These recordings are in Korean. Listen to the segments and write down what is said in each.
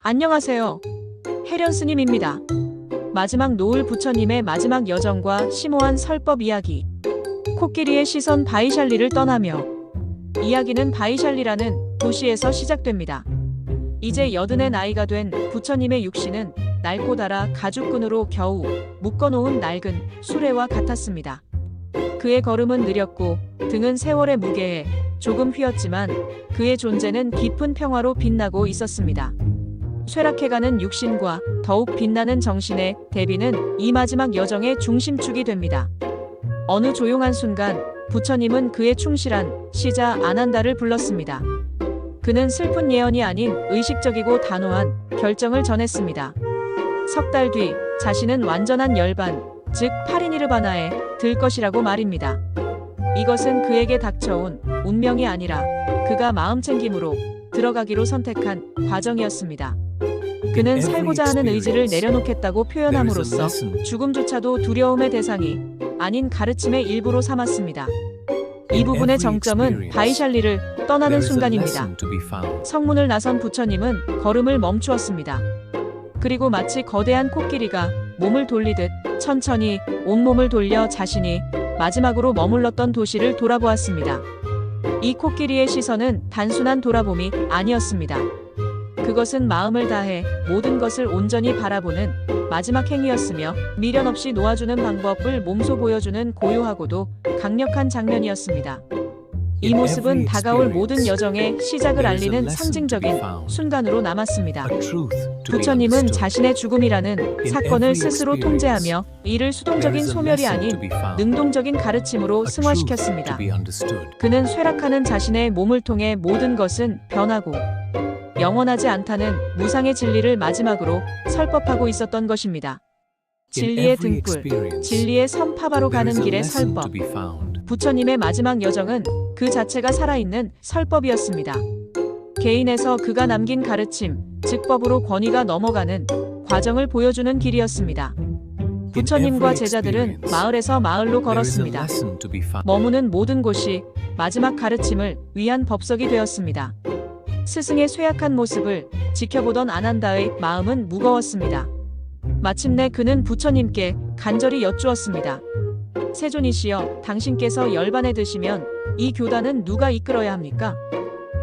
안녕하세요. 혜련 스님입니다. 마지막 노을 부처님의 마지막 여정과 심오한 설법 이야기. 코끼리의 시선 바이샬리를 떠나며. 이야기는 바이샬리라는 도시에서 시작됩니다. 이제 80의 나이가 된 부처님의 육신은 낡고 닳아 가죽끈으로 겨우 묶어놓은 낡은 수레와 같았습니다. 그의 걸음은 느렸고 등은 세월의 무게에 조금 휘었지만 그의 존재는 깊은 평화로 빛나고 있었습니다. 쇠락해가는 육신과 더욱 빛나는 정신의 대비는 이 마지막 여정의 중심축이 됩니다. 어느 조용한 순간 부처님은 그의 충실한 시자 아난다를 불렀습니다. 그는 슬픈 예언이 아닌 의식적이고 단호한 결정을 전했습니다. 석 달 뒤 자신은 완전한 열반, 즉 파리니르바나에 들 것이라고 말입니다. 이것은 그에게 닥쳐온 운명이 아니라 그가 마음챙김으로 들어가기로 선택한 과정이었습니다. 그는 살고자 하는 의지를 내려놓겠다고 표현함으로써 죽음조차도 두려움의 대상이 아닌 가르침의 일부로 삼았습니다. 이 부분의 정점은 바이샬리를 떠나는 순간입니다. 성문을 나선 부처님은 걸음을 멈추었습니다. 그리고 마치 거대한 코끼리가 몸을 돌리듯 천천히 온몸을 돌려 자신이 마지막으로 머물렀던 도시를 돌아보았습니다. 이 코끼리의 시선은 단순한 돌아봄이 아니었습니다. 그것은 마음을 다해 모든 것을 온전히 바라보는 마지막 행위였으며 미련 없이 놓아주는 방법을 몸소 보여주는 고요하고도 강력한 장면이었습니다. 이 모습은 다가올 모든 여정의 시작을 알리는 상징적인 순간으로 남았습니다. 부처님은 자신의 죽음이라는 사건을 스스로 통제하며 이를 수동적인 소멸이 아닌 능동적인 가르침으로 승화시켰습니다. 그는 쇠락하는 자신의 몸을 통해 모든 것은 변하고 영원하지 않다는 무상의 진리를 마지막으로 설법하고 있었던 것입니다. 진리의 등불, 진리의 섬 파바로 가는 길의 설법. 부처님의 마지막 여정은 그 자체가 살아있는 설법이었습니다. 개인에서 그가 남긴 가르침, 즉 법으로 권위가 넘어가는 과정을 보여주는 길이었습니다. 부처님과 제자들은 마을에서 마을로 걸었습니다. 머무는 모든 곳이 마지막 가르침을 위한 법석이 되었습니다. 스승의 쇠약한 모습을 지켜보던 아난다의 마음은 무거웠습니다. 마침내 그는 부처님께 간절히 여쭈었습니다. 세존이시여, 당신께서 열반에 드시면 이 교단은 누가 이끌어야 합니까?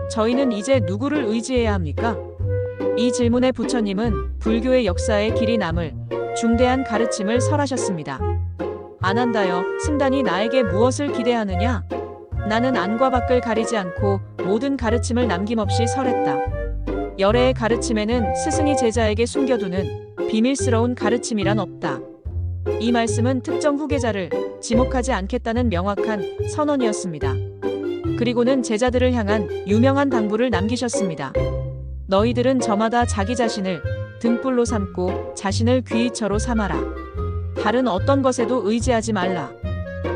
저희는 이제 누구를 의지해야 합니까? 이 질문에 부처님은 불교의 역사에 길이 남을 중대한 가르침을 설하셨습니다. 아난다여, 승단이 나에게 무엇을 기대하느냐? 나는 안과 밖을 가리지 않고 모든 가르침을 남김없이 설했다. 열애의 가르침에는 스승이 제자에게 숨겨두는 비밀스러운 가르침이란 없다. 이 말씀은 특정 후계자를 지목하지 않겠다는 명확한 선언이었습니다. 그리고는 제자들을 향한 유명한 당부를 남기셨습니다. 너희들은 저마다 자기 자신을 등불로 삼고 자신을 귀의처로 삼아라. 다른 어떤 것에도 의지하지 말라.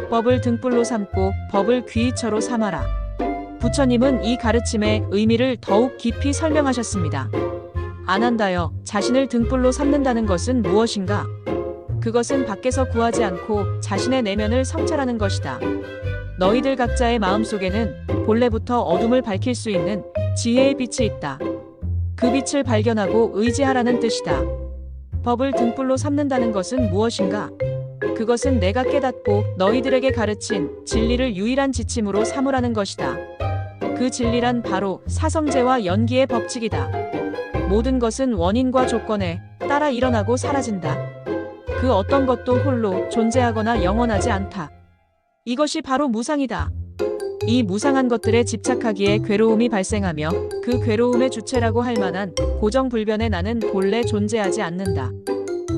법을 등불로 삼고 법을 귀의처로 삼아라. 부처님은 이 가르침의 의미를 더욱 깊이 설명하셨습니다. 아난다여, 자신을 등불로 삼는다는 것은 무엇인가? 그것은 밖에서 구하지 않고 자신의 내면을 성찰하는 것이다. 너희들 각자의 마음속에는 본래부터 어둠을 밝힐 수 있는 지혜의 빛이 있다. 그 빛을 발견하고 의지하라는 뜻이다. 법을 등불로 삼는다는 것은 무엇인가? 그것은 내가 깨닫고 너희들에게 가르친 진리를 유일한 지침으로 삼으라는 것이다. 그 진리란 바로 사성제와 연기의 법칙이다. 모든 것은 원인과 조건에 따라 일어나고 사라진다. 그 어떤 것도 홀로 존재하거나 영원하지 않다. 이것이 바로 무상이다. 이 무상한 것들에 집착하기에 괴로움이 발생하며 그 괴로움의 주체라고 할 만한 고정불변의 나는 본래 존재하지 않는다.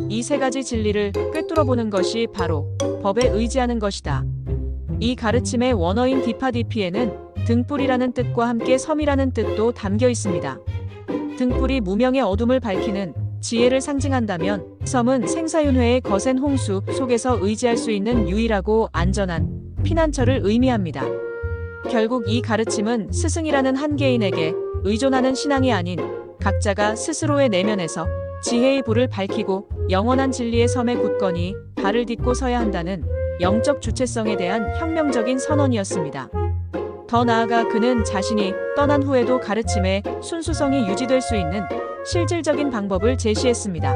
이 세 가지 진리를 꿰뚫어보는 것이 바로 법에 의지하는 것이다. 이 가르침의 원어인 디파디피에는 등불이라는 뜻과 함께 섬이라는 뜻도 담겨 있습니다. 등불이 무명의 어둠을 밝히는 지혜를 상징한다면 섬은 생사윤회의 거센 홍수 속에서 의지할 수 있는 유일하고 안전한 피난처를 의미합니다. 결국 이 가르침은 스승이라는 한 개인에게 의존하는 신앙이 아닌 각자가 스스로의 내면에서 지혜의 불을 밝히고 영원한 진리의 섬에 굳건히 발을 딛고 서야 한다는 영적 주체성에 대한 혁명적인 선언이었습니다. 더 나아가 그는 자신이 떠난 후에도 가르침의 순수성이 유지될 수 있는 실질적인 방법을 제시했습니다.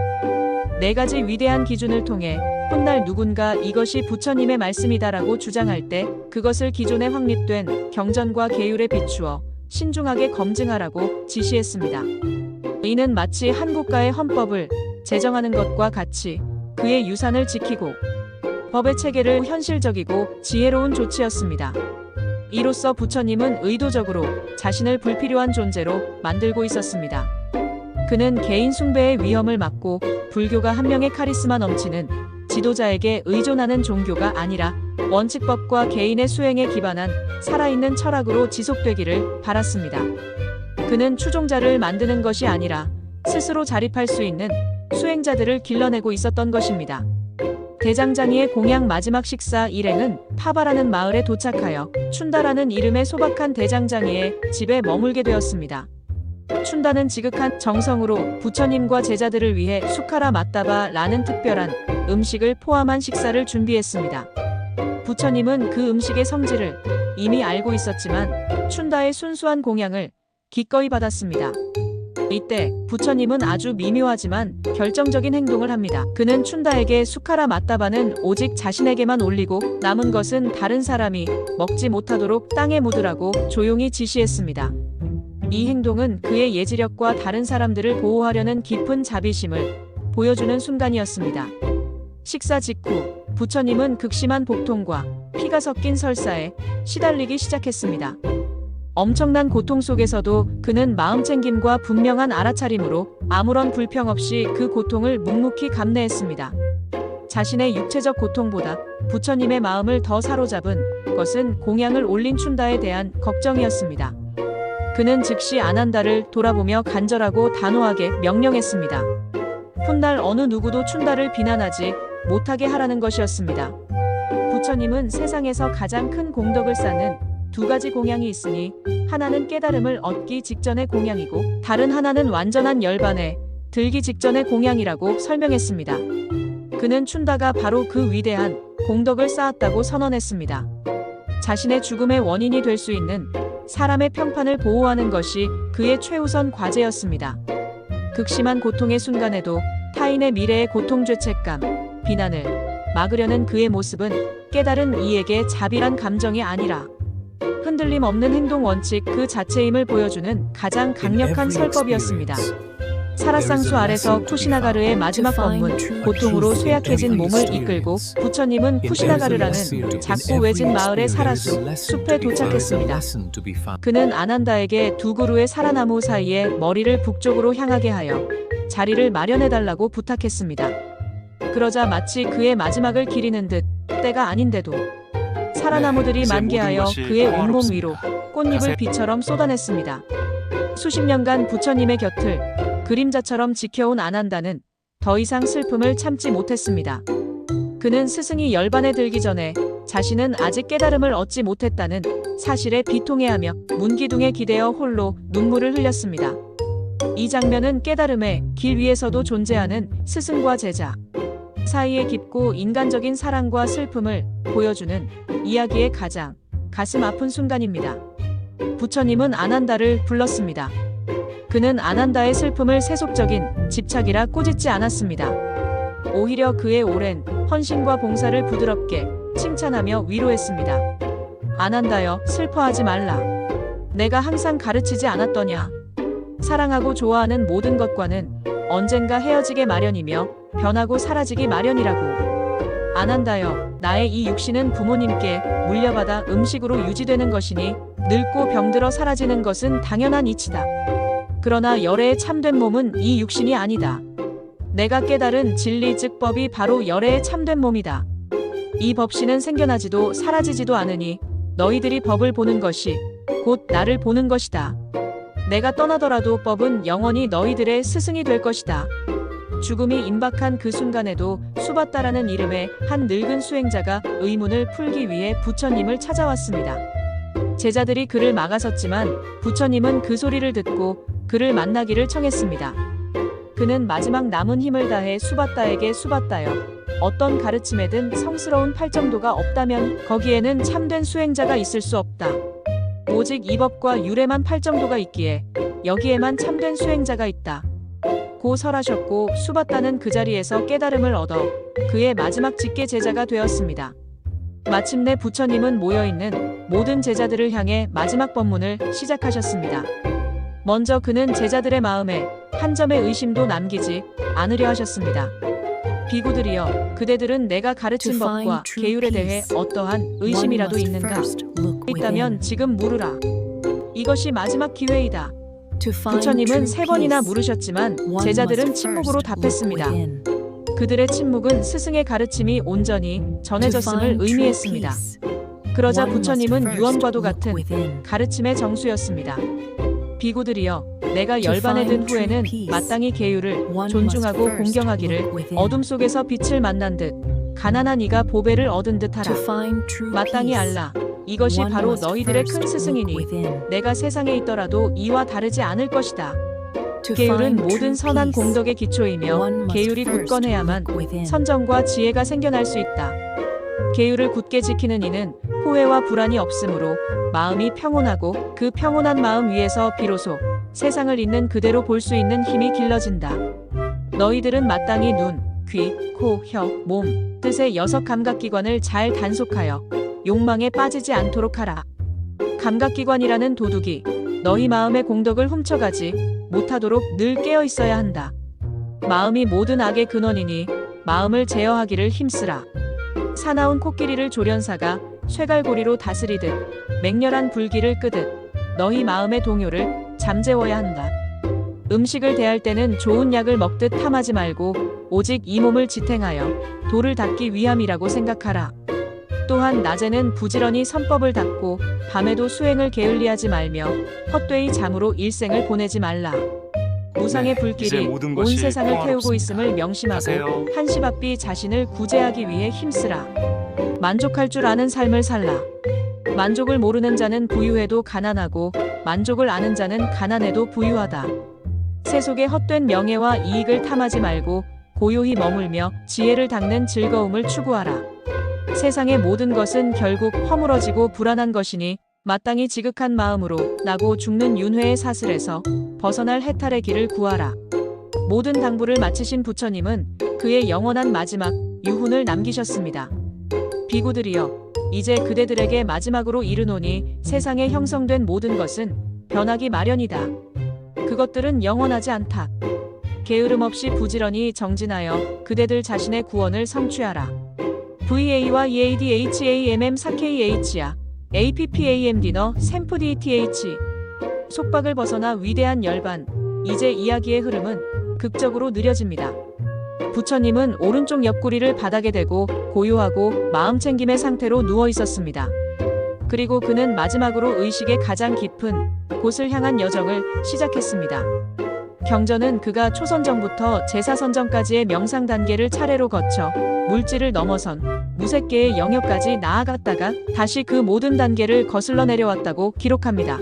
4가지 위대한 기준을 통해 훗날 누군가 이것이 부처님의 말씀이다라고 주장할 때 그것을 기존에 확립된 경전과 계율에 비추어 신중하게 검증하라고 지시했습니다. 이는 마치 한 국가의 헌법을 제정하는 것과 같이 그의 유산을 지키고 법의 체계를 현실적이고 지혜로운 조치였습니다. 이로써 부처님은 의도적으로 자신을 불필요한 존재로 만들고 있었습니다. 그는 개인 숭배의 위험을 막고 불교가 한 명의 카리스마 넘치는 지도자에게 의존하는 종교가 아니라 원칙법과 개인의 수행에 기반한 살아있는 철학으로 지속되기를 바랐습니다. 그는 추종자를 만드는 것이 아니라 스스로 자립할 수 있는 수행자들을 길러내고 있었던 것입니다. 대장장이의 공양 마지막 식사 일행은 파바라는 마을에 도착하여 춘다라는 이름의 소박한 대장장이의 집에 머물게 되었습니다. 춘다는 지극한 정성으로 부처님과 제자들을 위해 수카라 마따바라는 특별한 음식을 포함한 식사를 준비했습니다. 부처님은 그 음식의 성질을 이미 알고 있었지만 춘다의 순수한 공양을 기꺼이 받았습니다. 이때 부처님은 아주 미묘하지만 결정적인 행동을 합니다. 그는 춘다에게 수카라 마따바는 오직 자신에게만 올리고 남은 것은 다른 사람이 먹지 못하도록 땅에 묻으라고 조용히 지시했습니다. 이 행동은 그의 예지력과 다른 사람들을 보호하려는 깊은 자비심을 보여주는 순간이었습니다. 식사 직후 부처님은 극심한 복통과 피가 섞인 설사에 시달리기 시작했습니다. 엄청난 고통 속에서도 그는 마음챙김과 분명한 알아차림으로 아무런 불평 없이 그 고통을 묵묵히 감내했습니다. 자신의 육체적 고통보다 부처님의 마음을 더 사로잡은 것은 공양을 올린 춘다에 대한 걱정이었습니다. 그는 즉시 아난다를 돌아보며 간절하고 단호하게 명령했습니다. 훗날 어느 누구도 춘다를 비난하지 못하게 하라는 것이었습니다. 부처님은 세상에서 가장 큰 공덕을 쌓는 2가지 공양이 있으니 하나는 깨달음을 얻기 직전의 공양이고 다른 하나는 완전한 열반에 들기 직전의 공양이라고 설명했습니다. 그는 춘다가 바로 그 위대한 공덕을 쌓았다고 선언했습니다. 자신의 죽음의 원인이 될 수 있는 사람의 평판을 보호하는 것이 그의 최우선 과제였습니다. 극심한 고통의 순간에도 타인의 미래의 고통 죄책감, 비난을 막으려는 그의 모습은 깨달은 이에게 자비란 감정이 아니라 흔들림 없는 행동 원칙 그 자체임을 보여주는 가장 강력한 설법이었습니다. 사라상수 아래서 쿠시나가르의 마지막 법문, 고통으로 쇠약해진 몸을 이끌고 부처님은 쿠시나가르라는 작고 외진 마을의 사라수, 숲에 도착했습니다. 그는 아난다에게 2 그루의 사라나무 사이에 머리를 북쪽으로 향하게 하여 자리를 마련해달라고 부탁했습니다. 그러자 마치 그의 마지막을 기리는 듯 때가 아닌데도 사라나무들이 만개하여 그의 온몸 위로 꽃잎을 비처럼 쏟아냈습니다. 수십 년간 부처님의 곁을 그림자처럼 지켜온 아난다는 더 이상 슬픔을 참지 못했습니다. 그는 스승이 열반에 들기 전에 자신은 아직 깨달음을 얻지 못했다는 사실에 비통해하며 문기둥에 기대어 홀로 눈물을 흘렸습니다. 이 장면은 깨달음의 길 위에서도 존재하는 스승과 제자 사이의 깊고 인간적인 사랑과 슬픔을 보여주는 이야기의 가장 가슴 아픈 순간입니다. 부처님은 아난다를 불렀습니다. 그는 아난다의 슬픔을 세속적인 집착이라 꾸짖지 않았습니다. 오히려 그의 오랜 헌신과 봉사를 부드럽게 칭찬하며 위로했습니다. 아난다여, 슬퍼하지 말라. 내가 항상 가르치지 않았더냐. 사랑하고 좋아하는 모든 것과는 언젠가 헤어지게 마련이며 변하고 사라지기 마련이라고. 아난다여, 나의 이 육신은 부모님께 물려받아 음식으로 유지되는 것이니 늙고 병들어 사라지는 것은 당연한 이치다. 그러나 열애의 참된 몸은 이 육신이 아니다. 내가 깨달은 진리 즉 법이 바로 열애의 참된 몸이다. 이 법신은 생겨나지도 사라지지도 않으니 너희들이 법을 보는 것이 곧 나를 보는 것이다. 내가 떠나더라도 법은 영원히 너희들의 스승이 될 것이다. 죽음이 임박한 그 순간에도 수바따라는 이름의 한 늙은 수행자가 의문을 풀기 위해 부처님을 찾아왔습니다. 제자들이 그를 막아섰지만 부처님은 그 소리를 듣고 그를 만나기를 청했습니다. 그는 마지막 남은 힘을 다해 수바따에게 수바따여, 어떤 가르침에든 성스러운 팔정도가 없다면 거기에는 참된 수행자가 있을 수 없다. 오직 이 법과 유래만 팔정도가 있기에 여기에만 참된 수행자가 있다. 고 설하셨고 수바다는 그 자리에서 깨달음을 얻어 그의 마지막 직계 제자가 되었습니다. 마침내 부처님은 모여있는 모든 제자들을 향해 마지막 법문을 시작하셨습니다. 먼저 그는 제자들의 마음에 한 점의 의심도 남기지 않으려 하셨습니다. 비구들이여, 그대들은 내가 가르친 법과 계율에 대해 어떠한 의심이라도 있는가? 있다면 지금 물으라. 이것이 마지막 기회이다. 부처님은 3번이나 물으셨지만 제자들은 침묵으로 답했습니다. 그들의 침묵은 스승의 가르침이 온전히 전해졌음을 의미했습니다. 그러자 부처님은 유언과도 같은 가르침의 정수였습니다. 비구들이여, 내가 열반에 든 후에는 마땅히 계율을 존중하고 공경하기를 어둠 속에서 빛을 만난 듯 가난한 이가 보배를 얻은 듯 하라. 마땅히 알라. 이것이 바로 너희들의 큰 스승이니 내가 세상에 있더라도 이와 다르지 않을 것이다. 계율은 모든 선한 공덕의 기초이며 계율이 굳건해야만 선정과 지혜가 생겨날 수 있다. 계율을 굳게 지키는 이는 후회와 불안이 없으므로 마음이 평온하고 그 평온한 마음 위에서 비로소 세상을 있는 그대로 볼 수 있는 힘이 길러진다. 너희들은 마땅히 눈, 귀, 코, 혀, 몸, 뜻의 6 감각기관을 잘 단속하여 욕망에 빠지지 않도록 하라. 감각기관이라는 도둑이 너희 마음의 공덕을 훔쳐가지 못하도록 늘 깨어 있어야 한다. 마음이 모든 악의 근원이니 마음을 제어하기를 힘쓰라. 사나운 코끼리를 조련사가 쇠갈고리로 다스리듯 맹렬한 불길을 끄듯 너희 마음의 동요를 잠재워야 한다. 음식을 대할 때는 좋은 약을 먹듯 탐하지 말고 오직 이 몸을 지탱하여 도를 닦기 위함이라고 생각하라. 또한 낮에는 부지런히 선법을 닦고 밤에도 수행을 게을리하지 말며 헛되이 잠으로 일생을 보내지 말라. 무상의 불길이 온 세상을 태우고 있음을 명심하고 한시바삐 자신을 구제하기 위해 힘쓰라. 만족할 줄 아는 삶을 살라. 만족을 모르는 자는 부유해도 가난하고 만족을 아는 자는 가난해도 부유하다. 세속의 헛된 명예와 이익을 탐하지 말고 고요히 머물며 지혜를 닦는 즐거움을 추구하라. 세상의 모든 것은 결국 허물어지고 불안한 것이니 마땅히 지극한 마음으로 나고 죽는 윤회의 사슬에서 벗어날 해탈의 길을 구하라. 모든 당부를 마치신 부처님은 그의 영원한 마지막 유훈을 남기셨습니다. 비구들이여, 이제 그대들에게 마지막으로 이르노니 세상에 형성된 모든 것은 변하기 마련이다. 그것들은 영원하지 않다. 게으름 없이 부지런히 정진하여 그대들 자신의 구원을 성취하라. VA와 EADHAMM 4KH야 APPAMD 너 샘프DETH 속박을 벗어나 위대한 열반. 이제 이야기의 흐름은 극적으로 느려집니다. 부처님은 오른쪽 옆구리를 바닥에 대고 고요하고 마음챙김의 상태로 누워 있었습니다. 그리고 그는 마지막으로 의식의 가장 깊은 곳을 향한 여정을 시작했습니다. 경전은 그가 초선정부터 제사선정까지의 명상 단계를 차례로 거쳐 물질을 넘어선 무색계의 영역까지 나아갔다가 다시 그 모든 단계를 거슬러 내려왔다고 기록합니다.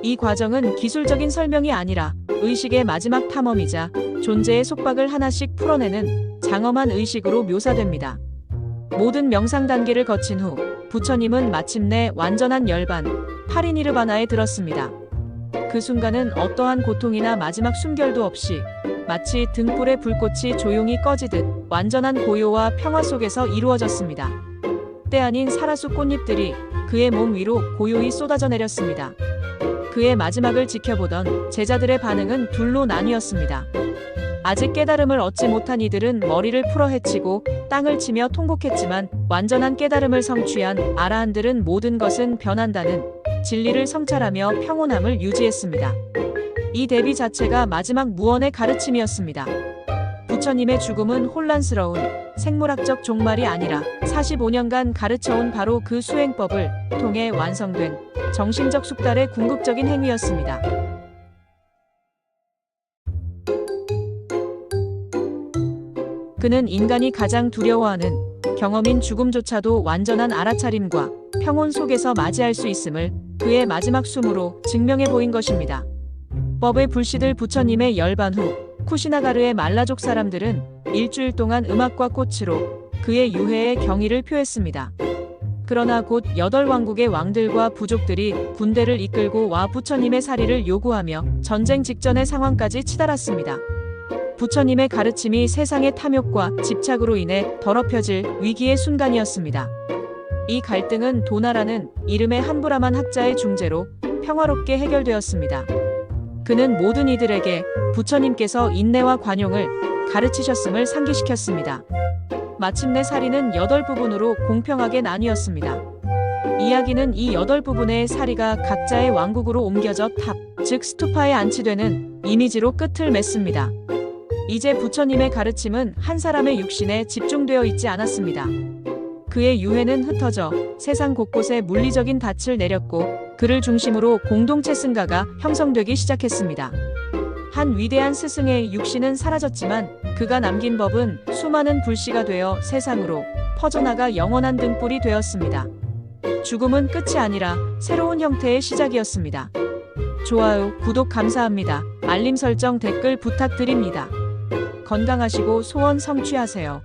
이 과정은 기술적인 설명이 아니라 의식의 마지막 탐험이자 존재의 속박을 하나씩 풀어내는 장엄한 의식으로 묘사됩니다. 모든 명상 단계를 거친 후 부처님은 마침내 완전한 열반, 파리니르바나에 들었습니다. 그 순간은 어떠한 고통이나 마지막 숨결도 없이 마치 등불의 불꽃이 조용히 꺼지듯 완전한 고요와 평화 속에서 이루어졌습니다. 때 아닌 사라수 꽃잎들이 그의 몸 위로 고요히 쏟아져 내렸습니다. 그의 마지막을 지켜보던 제자들의 반응은 둘로 나뉘었습니다. 아직 깨달음을 얻지 못한 이들은 머리를 풀어 헤치고 땅을 치며 통곡했지만 완전한 깨달음을 성취한 아라한들은 모든 것은 변한다는 진리를 성찰하며 평온함을 유지했습니다. 이 대비 자체가 마지막 무언의 가르침이었습니다. 부처님의 죽음은 혼란스러운 생물학적 종말이 아니라 45년간 가르쳐온 바로 그 수행법을 통해 완성된 정신적 숙달의 궁극적인 행위였습니다. 그는 인간이 가장 두려워하는 경험인 죽음조차도 완전한 알아차림과 평온 속에서 맞이할 수 있음을 그의 마지막 숨으로 증명해 보인 것입니다. 법의 불씨들 부처님의 열반 후 쿠시나가르의 말라족 사람들은 일주일 동안 음악과 꽃으로 그의 유해의 경의를 표했습니다. 그러나 곧 8왕국의 왕들과 부족들이 군대를 이끌고 와 부처님의 사리를 요구하며 전쟁 직전의 상황까지 치달았습니다. 부처님의 가르침이 세상의 탐욕과 집착으로 인해 더럽혀질 위기의 순간이었습니다. 이 갈등은 도나라는 이름의 한브라만 학자의 중재로 평화롭게 해결되었습니다. 그는 모든 이들에게 부처님께서 인내와 관용을 가르치셨음을 상기시켰습니다. 마침내 사리는 8부분으로 공평하게 나뉘었습니다. 이야기는 이 8부분의 사리가 각자의 왕국으로 옮겨져 탑, 즉 스투파에 안치되는 이미지로 끝을 맺습니다. 이제 부처님의 가르침은 한 사람의 육신에 집중되어 있지 않았습니다. 그의 유해는 흩어져 세상 곳곳에 물리적인 닻을 내렸고 그를 중심으로 공동체 승가가 형성되기 시작했습니다. 한 위대한 스승의 육신은 사라졌지만 그가 남긴 법은 수많은 불씨가 되어 세상으로 퍼져나가 영원한 등불이 되었습니다. 죽음은 끝이 아니라 새로운 형태의 시작이었습니다. 좋아요, 구독 감사합니다. 알림 설정 댓글 부탁드립니다. 건강하시고 소원 성취하세요.